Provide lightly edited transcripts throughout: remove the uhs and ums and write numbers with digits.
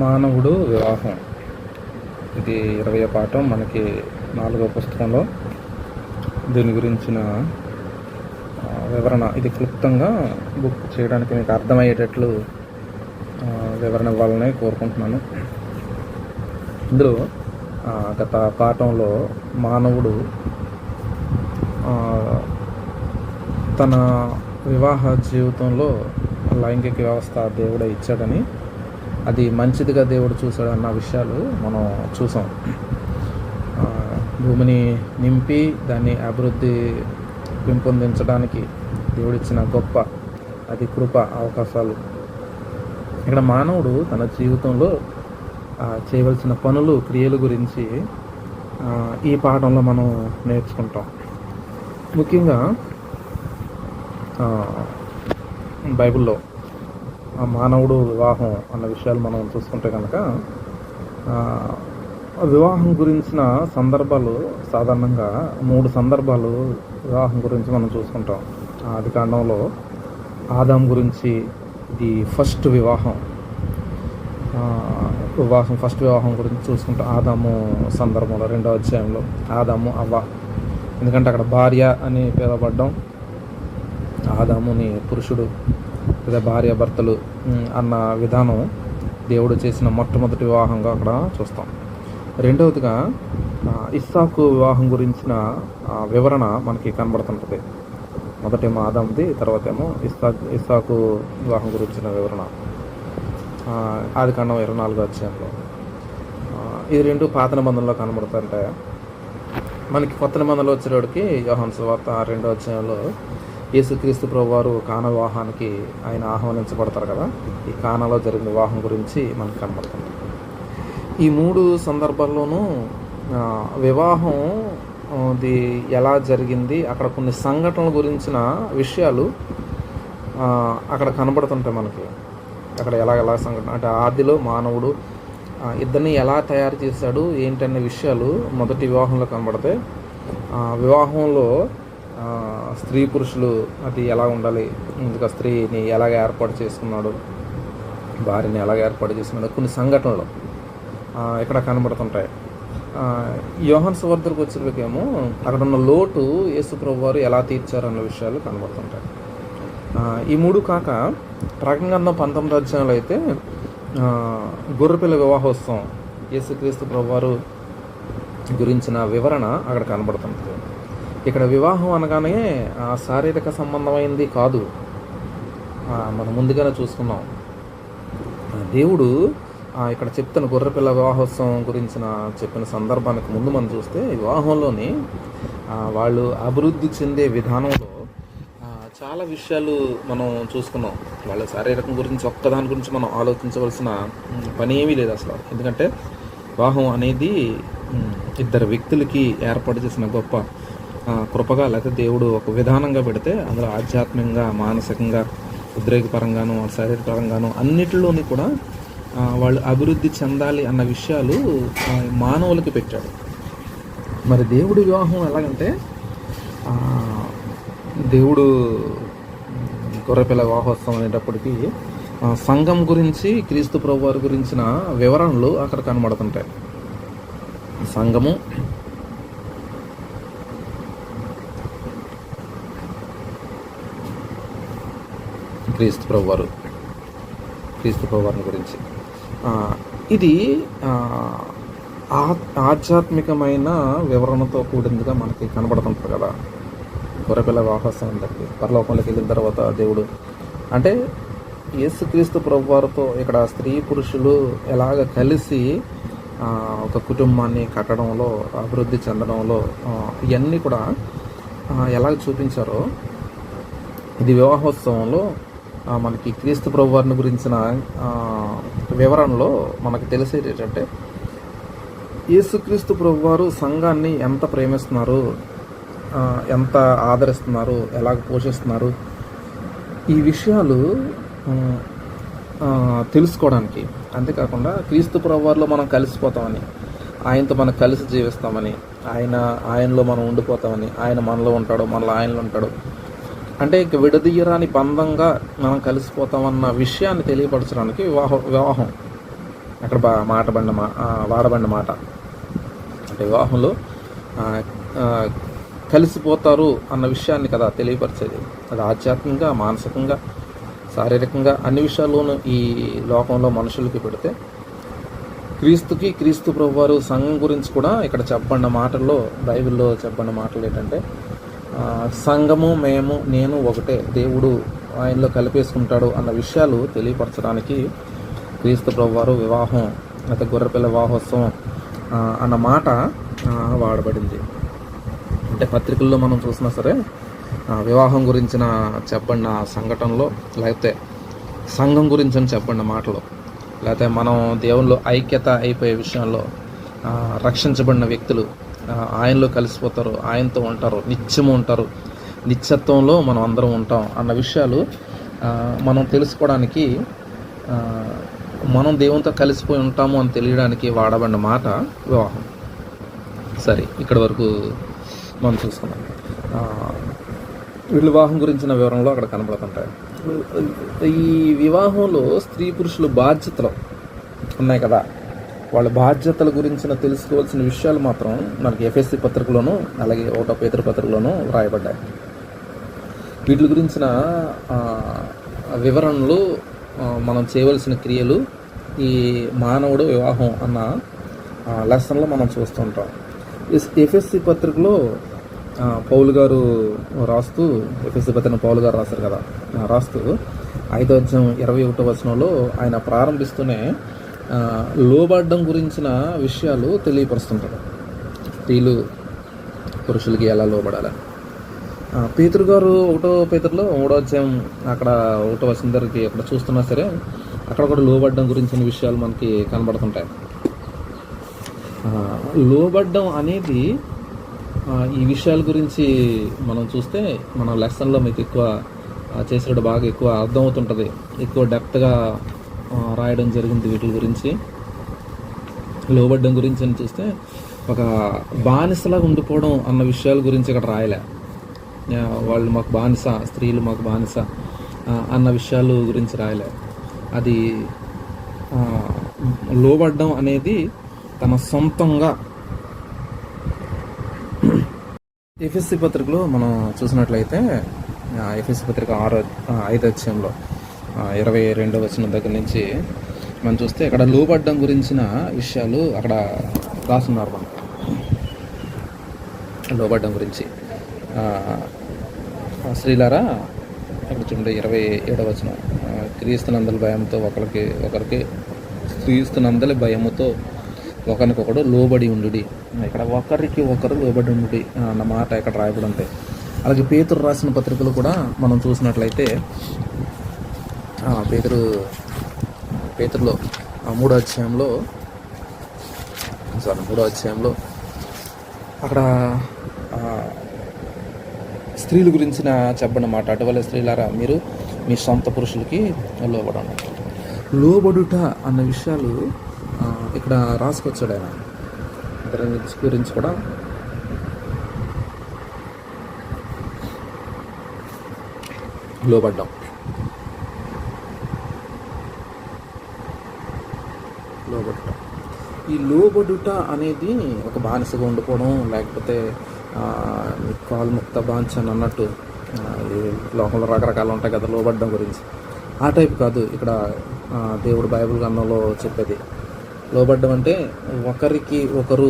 మానవుడు వివాహం. ఇది 20వ పాఠం. మనకి 4వ పుస్తకంలో దీని గురించిన వివరణ. ఇది క్లుప్తంగా బుక్ చేయడానికి మీకు అర్థమయ్యేటట్లు వివరణ ఇవ్వాలని కోరుకుంటున్నాను. ఇందులో గత పాఠంలో మానవుడు తన వివాహ జీవితంలో లైంగిక వ్యవస్థ దేవుడే ఇచ్చాడని, అది మంచిదిగా దేవుడు చూశాడు అన్న విషయాలు మనం చూసాం. భూమిని నింపి దాన్ని అభివృద్ధి పెంపొందించడానికి దేవుడిచ్చిన గొప్ప అది కృప అవకాశాలు. ఇక్కడ మానవుడు తన జీవితంలో చేయవలసిన పనులు క్రియల గురించి ఈ పాఠంలో మనం నేర్చుకుంటాం. ముఖ్యంగా బైబిల్లో మానవుడు వివాహం అన్న విషయాలు మనం చూసుకుంటే కనుక వివాహం గురించిన సందర్భాలు సాధారణంగా 3 సందర్భాలు వివాహం గురించి మనం చూసుకుంటాం. ఆదికాండంలో ఆదాం గురించి ఇది ఫస్ట్ వివాహం గురించి చూసుకుంటాం. ఆదాము సందర్భంలో 2వ అధ్యాయంలో ఆదాము అవ్వ, ఎందుకంటే అక్కడ భార్య అని పిలువబడ్డం, ఆదాముని పురుషుడు లేదా భార్య భర్తలు అన్న విధానం దేవుడు చేసిన మొట్టమొదటి వివాహంగా అక్కడ చూస్తాం. రెండవదిగా ఇస్సాకు వివాహం గురించిన వివరణ మనకి కనబడుతుంటుంది. మొదటేమో ఆదాముది, తర్వాత ఏమో ఇస్సాకు వివాహం గురించిన వివరణ ఆదికాండం 24వ అధ్యాయంలో. ఇది 2 పాత నిబంధనలో కనబడుతుంటాయి. మనకి కొత్త నిబంధనలో వచ్చేవాడికి యోహాను సువార్త 2వ అధ్యాయంలో యేసుక్రీస్తు ప్రభువారు కానా వివాహానికి ఆయన ఆహ్వానించబడతారు కదా. ఈ కానాలో జరిగిన వివాహం గురించి మనకు కనబడుతుంది. ఈ 3 సందర్భాల్లోనూ వివాహం అది ఎలా జరిగింది, అక్కడ కొన్ని సంఘటనల గురించిన విషయాలు అక్కడ కనబడుతుంటాయి మనకి. అక్కడ ఎలా సంఘటన అంటే ఆదిలో మానవుడు ఇద్దరిని ఎలా తయారు చేశాడు ఏంటనే విషయాలు మొదటి వివాహంలో కనబడతాయి. వివాహంలో స్త్రీ పురుషులు అది ఎలా ఉండాలి, ఇంకా స్త్రీని ఎలాగ ఏర్పాటు చేసుకున్నాడు, భార్యని ఎలాగ ఏర్పాటు చేసుకున్నాడు, కొన్ని సంఘటనలు ఇక్కడ కనబడుతుంటాయి. యోహాను సువార్తకు వచ్చేటికేమో అక్కడ ఉన్న లోటు యేసు ప్రభువు వారు ఎలా తీర్చారన్న విషయాలు కనబడుతుంటాయి. ఈ 3 కాక ప్రకటన గ్రంథం 19వ అధ్యాయంలో అయితే గొర్రెపిల్ల వివాహోత్సవం యేసుక్రీస్తు ప్రభువు వారు గురించిన వివరణ అక్కడ కనబడుతుంది. ఇక్కడ వివాహం అనగానే శారీరక సంబంధమైంది కాదు. మనం ముందుగానే చూసుకున్నాం. దేవుడు ఇక్కడ చెప్తున్న గొర్రెపిల్ల వివాహోత్సవం గురించిన చెప్పిన సందర్భానికి ముందు మనం చూస్తే వివాహంలోని వాళ్ళు అభివృద్ధి చెందే విధానంలో చాలా విషయాలు మనం చూసుకున్నాం. వాళ్ళ శారీరకం గురించి ఒక్కదాని గురించి మనం ఆలోచించవలసిన పని ఏమీ లేదు అసలు. ఎందుకంటే వివాహం అనేది 2 వ్యక్తులకి ఏర్పాటు చేసిన గొప్ప కృపగా, లేకపోతే దేవుడు ఒక విధానంగా పెడితే అందులో ఆధ్యాత్మికంగా, మానసికంగా, ఉద్రేకపరంగాను, శారీరకపరంగాను అన్నిటిలోని కూడా వాళ్ళు అభివృద్ధి చెందాలి అన్న విషయాలు మానవులకి పెట్టాడు. మరి దేవుడి వివాహం ఎలాగంటే దేవుడు గొర్రెపిల్ల వివాహోత్సవం అనేటప్పటికీ సంఘం గురించి, క్రీస్తు ప్రభు వారి గురించిన వివరణలు అక్కడ కనబడుతుంటాయి. సంఘము, క్రీస్తు ప్రభు వారిని గురించి ఇది ఆధ్యాత్మికమైన వివరణతో కూడిందిగా మనకి కనబడుతుంటుంది కదా. గొర్రెపిల్ల వివాహోత్సవం దగ్గర పరలోకంలోకి వెళ్ళిన తర్వాత దేవుడు అంటే యేసుక్రీస్తు ప్రభు వారితో ఇక్కడ స్త్రీ పురుషులు ఎలాగ కలిసి ఒక కుటుంబాన్ని కట్టడంలో, అభివృద్ధి చెందడంలో ఇవన్నీ కూడా ఎలాగ చూపించారో ఇది వివాహోత్సవంలో మనకి క్రీస్తు ప్రభు వారిని గురించిన వివరణలో మనకు తెలిసేది ఏంటంటే యేసుక్రీస్తు ప్రభు వారు సంఘాన్ని ఎంత ప్రేమిస్తున్నారు, ఎంత ఆదరిస్తున్నారు, ఎలాగ పోషిస్తున్నారు, ఈ విషయాలు తెలుసుకోవడానికి. అంతేకాకుండా క్రీస్తు ప్రభు వారిలో మనం కలిసిపోతామని, ఆయనతో మనం కలిసి జీవిస్తామని, ఆయనలో మనం ఉండిపోతామని, ఆయన మనలో ఉంటాడు, మనలో ఆయనలో ఉంటాడు, అంటే ఇక విడదీయరాని బంధంగా మనం కలిసిపోతామన్న విషయాన్ని తెలియపరచడానికి వివాహం అక్కడ వాడబడిన మాట అంటే వివాహంలో కలిసిపోతారు అన్న విషయాన్ని కదా తెలియపరిచేది. అది ఆధ్యాత్మికంగా, మానసికంగా, శారీరకంగా అన్ని విషయాల్లోనూ ఈ లోకంలో మనుషులకి పెడితే క్రీస్తు ప్రభువారు సంఘం గురించి కూడా ఇక్కడ చెప్పబడిన మాటల్లో, బైబిల్లో చెప్పబడిన మాటలు ఏంటంటే సంఘము, నేను ఒకటే, దేవుడు ఆయనలో కలిపేసుకుంటాడు అన్న విషయాలు తెలియపరచడానికి క్రీస్తు ప్రభువారు వివాహం అయితే గొర్రెపిల్ల వివాహోత్సవం అన్న మాట వాడబడింది. అంటే పత్రికల్లో మనం చూసినా సరే వివాహం గురించిన చెప్పబడిన సంఘటనలో, లేకపోతే సంఘం గురించి అని చెప్పబడిన మాటలు, లేకపోతే మనం దేవునిలో ఐక్యత అయిపోయే విషయంలో రక్షించబడిన వ్యక్తులు ఆయనలో కలిసిపోతారు, ఆయనతో ఉంటారు, నిత్యము ఉంటారు, నిత్యత్వంలో మనం అందరం ఉంటాం అన్న విషయాలు మనం తెలుసుకోవడానికి, మనం దేవునితో కలిసిపోయి ఉంటాము అని తెలియడానికి వాడబడిన మాట వివాహం. సరే, ఇక్కడ వరకు మనం చూసుకున్నాం. వివాహం గురించిన వివరంలో అక్కడ కనబడుతుంటాయి. ఈ వివాహంలో స్త్రీ పురుషులు బాధ్యతలు ఉన్నాయి కదా, వాళ్ళ బాధ్యతల గురించిన తెలుసుకోవాల్సిన విషయాలు మాత్రం మనకి ఎఫ్ఎస్సి పత్రికలోను, అలాగే 1 పేతురు పత్రికలోను రాయబడ్డాయి. వీటి గురించిన వివరణలు, మనం చేయవలసిన క్రియలు ఈ మానవుడు వివాహం అన్న లెసన్లో మనం చూస్తుంటాం. ఎఫ్ఎస్సి పత్రికలో పౌలు గారు రాస్తూ, ఎఫ్ఎస్సి పత్రికను పౌలు గారు రాశారు కదా, రాస్తూ 5వ అధ్యాయం 21వ వచనంలో ఆయన ప్రారంభిస్తూనే లోబడ్డం గురించిన విషయాలు తెలియపరుస్తుంటారు. స్త్రీలు పురుషులకి ఎలా లోబడాలని. పేతురు గారు 1వ పేతురులో 3వ అధ్యాయం అక్కడ 1వ వచనం దగ్గరికి అక్కడ చూస్తున్నా సరే అక్కడ కూడా లోబడ్డం గురించిన విషయాలు మనకి కనబడుతుంటాయి. లోబడ్డం అనేది ఈ విషయాల గురించి మనం చూస్తే మన లెసన్లో మీకు ఎక్కువ చేసేటప్పుడు బాగా ఎక్కువ అర్థమవుతుంటుంది, ఎక్కువ డెప్త్గా రాయడం జరిగింది వీటి గురించి. లోబడ్డం గురించి అని చూస్తే ఒక బానిసలాగా ఉండిపోవడం అన్న విషయాల గురించి ఇక్కడ రాయలే. వాళ్ళు మాకు బానిస, స్త్రీలు మాకు బానిస అన్న విషయాలు గురించి రాయలే. అది లోబడ్డం అనేది తన సొంతంగా. ఎఫ్ఎస్సి పత్రికలో మనం చూసినట్లయితే ఎఫ్ఎస్సి పత్రిక 5వ అధ్యాయంలో 22వ వచనం దగ్గర నుంచి మనం చూస్తే అక్కడ లోబడ్డం గురించిన విషయాలు అక్కడ రాస్తున్నారు. మనం లోబడ్డం గురించి స్త్రీలారా అక్కడ చూడండి 27వ వచనం, క్రీస్తునందలి భయంతో ఒకరికి క్రీస్తునందలి భయముతో ఒకరికొకడు లోబడి ఉండుడి. ఇక్కడ ఒకరికి ఒకరు లోబడి ఉండుడి అన్న మాట ఇక్కడ రాయబడి ఉంటాయి. అలాగే పేతురు రాసిన పత్రికలు కూడా మనం చూసినట్లయితే పేతురులో 3వ అధ్యాయంలో అక్కడ స్త్రీల గురించిన చెప్పిన మాట, అటువల్ల స్త్రీలారా మీరు మీ సొంత పురుషులకి లోబడండి. లోబడుట అన్న విషయాలు ఇక్కడ రాసుకొచ్చాడు ఆయన. దాని గురించి కూడా లోబడ్డం. ఈ లోబడుట అనేది ఒక బానిసగా ఉండిపోవడం, లేకపోతే కాలు ముక్త బాంచ అని అన్నట్టు ఈ లోకంలో రకరకాలు ఉంటాయి కదా లోబడ్డం గురించి. ఆ టైప్ కాదు ఇక్కడ దేవుడు బైబిల్ గ్రంథంలో చెప్పేది. లోబడ్డం అంటే ఒకరికి ఒకరు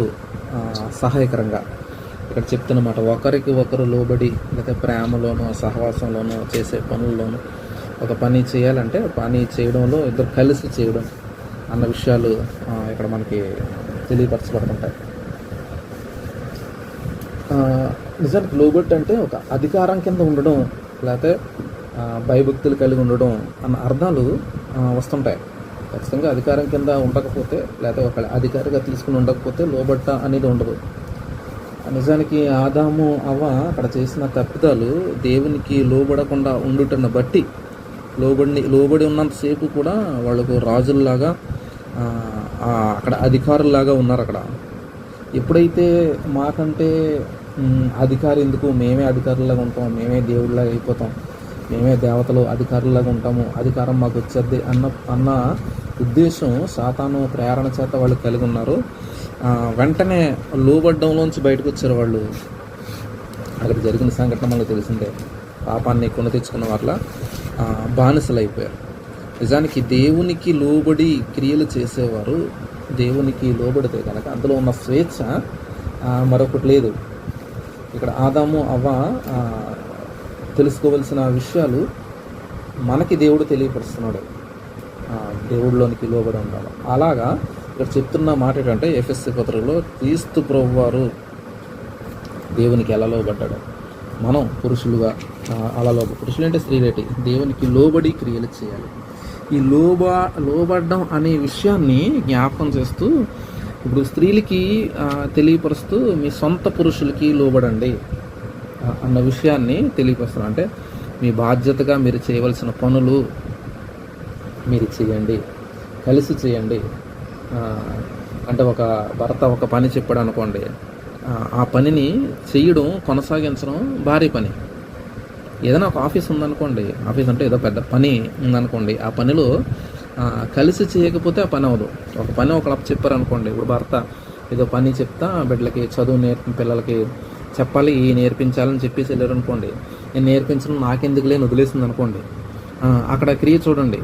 సహాయకరంగా ఇక్కడ చెప్తున్నమాట. ఒకరికి ఒకరు లోబడి, లేకపోతే ప్రేమలోనూ సహవాసంలోనూ చేసే పనుల్లోనూ ఒక పని చేయాలంటే పని చేయడంలో ఇద్దరు కలిసి చేయడం అన్న విషయాలు ఇక్కడ మనకి తెలియపరచబడుతుంటాయి. నిజానికి లోబట్టి అంటే ఒక అధికారం కింద ఉండడం, లేకపోతే భయభక్తులు కలిగి ఉండడం అన్న అర్థాలు వస్తుంటాయి. ఖచ్చితంగా అధికారం కింద ఉండకపోతే, లేకపోతే ఒక అధికారిగా తీసుకుని ఉండకపోతే లోబట్ట అనేది ఉండదు. నిజానికి ఆదాము అవ్వ అక్కడ చేసిన తప్పిదాలు దేవునికి లోబడకుండా ఉండుటను బట్టి లోబడి ఉన్నంతసేపు కూడా వాళ్ళకు రాజుల్లాగా అక్కడ అధికారుల్లాగా ఉన్నారు. అక్కడ ఎప్పుడైతే మాకంటే అధికారి ఎందుకు, మేమే అధికారులాగా ఉంటాం, మేమే దేవుళ్ళలాగా అయిపోతాం, మేమే దేవతలు అధికారులాగా ఉంటాము, అధికారం మాకు వచ్చేది అన్న ఉద్దేశం సాతాను ప్రేరణ చేత వాళ్ళు కలిగి ఉన్నారు. వెంటనే లోబడ్డంలోంచి బయటకు వచ్చారు వాళ్ళు. అక్కడ జరిగిన సంఘటన మనకు తెలిసిందే. పాపాన్ని కొని తెచ్చుకున్న వాళ్ళ బానిసలు అయిపోయారు. నిజానికి దేవునికి లోబడి క్రియలు చేసేవారు దేవునికి లోబడితే కనుక అందులో ఉన్న స్వేచ్ఛ మరొకటి లేదు. ఇక్కడ ఆదాము అవ్వ తెలుసుకోవలసిన విషయాలు మనకి దేవుడు తెలియపరుస్తున్నాడు. దేవుడిలోనికి లోబడి ఉండాలి. అలాగా ఇక్కడ చెప్తున్న మాట ఏంటంటే ఎఫెసీ పత్రికలో క్రీస్తు ప్రభువారు దేవునికి ఎలా లోబడ్డాడు, మనం పురుషులుగా అలా పురుషులు అంటే స్త్రీలేటి దేవునికి లోబడి క్రియలు చేయాలి. ఈ లోబడ్డం అనే విషయాన్ని జ్ఞాపకం చేస్తూ ఇప్పుడు స్త్రీలకి తెలియపరుస్తూ మీ సొంత పురుషులకి లోబడండి అన్న విషయాన్ని తెలియపరుస్తారు. అంటే మీ బాధ్యతగా మీరు చేయవలసిన పనులు మీరు చేయండి, కలిసి చేయండి. అంటే ఒక భర్త ఒక పని చెప్పాడు అనుకోండి, ఆ పనిని చేయడం కొనసాగించడం భారీ పని. ఏదైనా ఒక ఆఫీస్ ఉందనుకోండి, ఆఫీస్ అంటే ఏదో పెద్ద పని ఉందనుకోండి, ఆ పనిలో కలిసి చేయకపోతే ఆ పని అవ్వదు. ఒక పని ఒకళ్ళు చెప్పారనుకోండి, ఇప్పుడు భర్త ఏదో పని చెప్తా బిడ్డలకి చదువు పిల్లలకి చెప్పాలి, నేర్పించాలని చెప్పేసి వెళ్ళారు అనుకోండి, నేను నేర్పించడం నాకెందుకు లేని వదిలేసింది అనుకోండి, అక్కడ క్రియ చూడండి,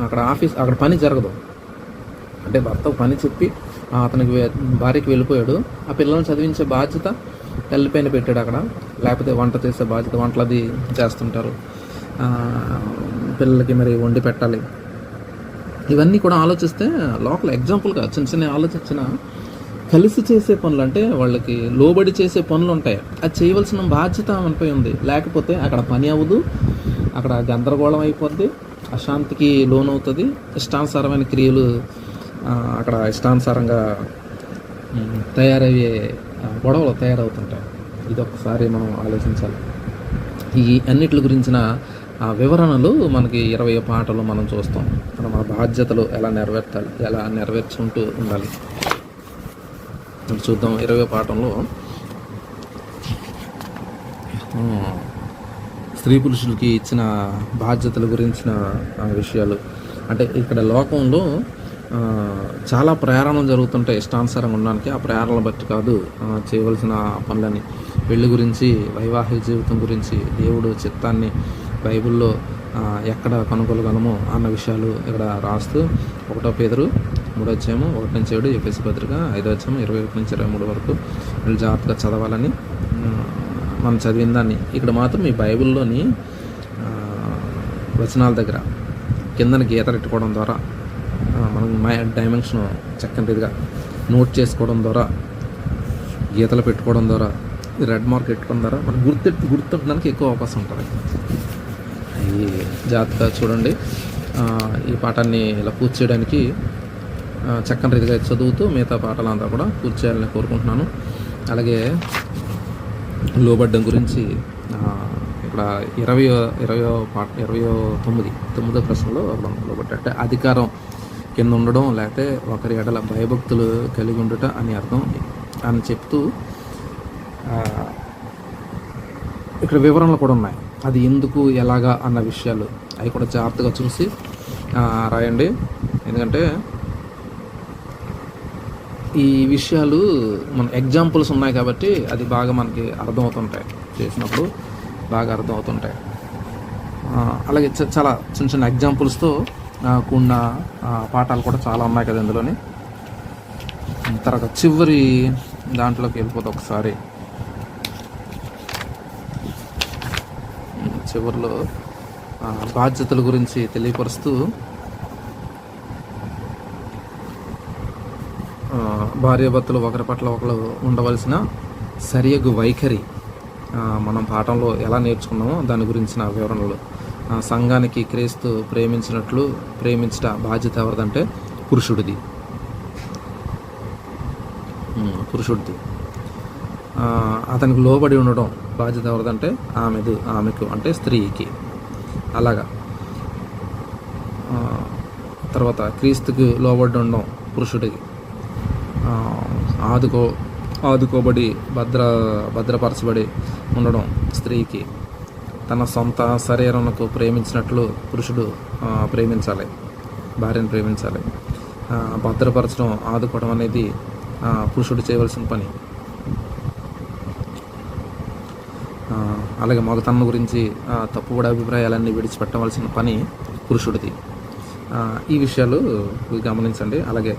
అక్కడ పని జరగదు. అంటే భర్త పని చెప్పి అతనికి భార్యకి వెళ్ళిపోయాడు, ఆ పిల్లల్ని చదివించే బాధ్యత తల్లిపైన పెట్టాడు అక్కడ. లేకపోతే వంట చేసే బాధ్యత వంటలది చేస్తుంటారు, పిల్లలకి మరి వండి పెట్టాలి. ఇవన్నీ కూడా ఆలోచిస్తే లోకల్ ఎగ్జాంపుల్గా చిన్న చిన్న ఆలోచించిన కలిసి చేసే పనులు, అంటే వాళ్ళకి లోబడి చేసే పనులు ఉంటాయి, అది చేయవలసిన బాధ్యత మనపై ఉంది. లేకపోతే అక్కడ పని అవ్వదు, అక్కడ గందరగోళం అయిపోద్ది, అశాంతికి లోనవుతుంది, ఇష్టానుసారమైన క్రియలు అక్కడ ఇష్టానుసారంగా తయారయ్యే గొడవలు తయారవుతుంటాయి. ఇది ఒకసారి మనం ఆలోచించాలి. ఈ అన్నిటి గురించిన వివరణలు మనకి 20 పాటలు మనం చూస్తాం. మన బాధ్యతలు ఎలా నెరవేర్చుకుంటూ ఉండాలి. చూద్దాం 20 పాఠంలో స్త్రీ పురుషులకి ఇచ్చిన బాధ్యతల గురించిన విషయాలు. అంటే ఇక్కడ లోకంలో చాలా ప్రయాణం జరుగుతుంటాయి ఇష్టానుసారంగా ఉండడానికి. ఆ ప్రయాణాలను బట్టి కాదు చేయవలసిన పనులని, పెళ్లి గురించి, వైవాహిక జీవితం గురించి దేవుడు చిత్తాన్ని బైబిల్లో ఎక్కడ కనుగొనగలమో అన్న విషయాలు ఇక్కడ రాస్తూ 1 పేతురు 3:1-7, ఎఫెసీ పత్రిక 5:21-23 వరకు వీళ్ళు జాగ్రత్తగా చదవాలని మనం చదివిన దాన్ని ఇక్కడ మాత్రం ఈ బైబిల్లోని వచనాల దగ్గర కిందన గీత పెట్టుకోవడం ద్వారా మనం డైమెన్షన్ చక్కని రీతిగా నోట్ చేసుకోవడం ద్వారా, గీతలు పెట్టుకోవడం ద్వారా, రెడ్ మార్క్ పెట్టుకోవడం ద్వారా మనం గుర్తుండడానికి ఎక్కువ అవకాశం ఉంటుంది. ఈ జాగ్రత్తగా చూడండి. ఈ పాఠాన్ని ఇలా పూర్తి చేయడానికి చక్కని రీతిగా చదువుతూ మిగతా పాఠాలంతా కూడా పూర్తి చేయాలని కోరుకుంటున్నాను. అలాగే లోబడ్డం గురించి ఇక్కడ 29వ ప్రశ్నలో లోబడ్డ అంటే అధికారం కింద ఉండడం, లేకపోతే ఒకరి ఎడల భయభక్తులు కలిగి ఉండుట అని అర్థం అని చెప్తూ ఇక్కడ వివరణలు కూడా ఉన్నాయి. అది ఎందుకు, ఎలాగా అన్న విషయాలు అవి కూడా జాగ్రత్తగా చూసి రాయండి. ఎందుకంటే ఈ విషయాలు మన ఎగ్జాంపుల్స్ ఉన్నాయి కాబట్టి అది బాగా మనకి అర్థమవుతుంటాయి, చేసినప్పుడు బాగా అర్థమవుతుంటాయి. అలాగే చాలా చిన్న చిన్న ఎగ్జాంపుల్స్తో కూడిన పాఠాలు కూడా చాలా ఉన్నాయి కదా ఇందులోని. తర్వాత చివరి దాంట్లోకి వెళ్ళిపోతే ఒకసారి చివరిలో బాధ్యతల గురించి తెలియపరుస్తూ భార్యాభర్తలు ఒకరి పట్ల ఒకరు ఉండవలసిన సరియగు వైఖరి మనం పాఠంలో ఎలా నేర్చుకున్నామో దాని గురించిన వివరణలు. సంఘానికి క్రీస్తు ప్రేమించినట్లు ప్రేమించట బాధ్యత ఎవరిదంటే పురుషుడిది. అతనికి లోబడి ఉండడం బాధ్యత ఎవరిదంటే ఆమెకు అంటే స్త్రీకి. అలాగా తర్వాత క్రీస్తుకి లోబడి ఉండడం పురుషుడికి. ఆదుకోబడి భద్రపరచబడి ఉండడం స్త్రీకి. తన సొంత శరీరంకు ప్రేమించినట్లు పురుషుడు ప్రేమించాలి. భార్యను ప్రేమించాలి. భద్రపరచడం, ఆదుకోవడం అనేది పురుషుడు చేయవలసిన పని. అలాగే మగతనం గురించి తప్పుబడే అభిప్రాయాలన్నీ విడిచిపెట్టవలసిన పని పురుషుడిది. ఈ విషయాలు గమనించండి. అలాగే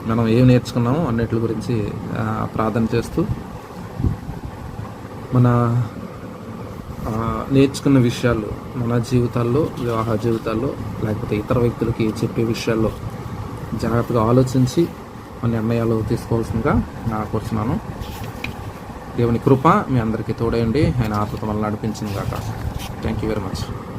మనం ఏం నేర్చుకున్నామో అన్నిటి గురించి ప్రార్థన చేస్తూ మన నేర్చుకున్న విషయాలు మన జీవితాల్లో, వివాహ జీవితాల్లో, లేకపోతే ఇతర వ్యక్తులకి చెప్పే విషయాల్లో జాగ్రత్తగా ఆలోచించి మన నిర్ణయాలు తీసుకోవాల్సిందిగా కోరుతున్నాను. దేవుని కృప మీ అందరికీ తోడేయండి. ఆయన ఆత్మతో మనల్ని నడిపించింది కాక. Thank you very much.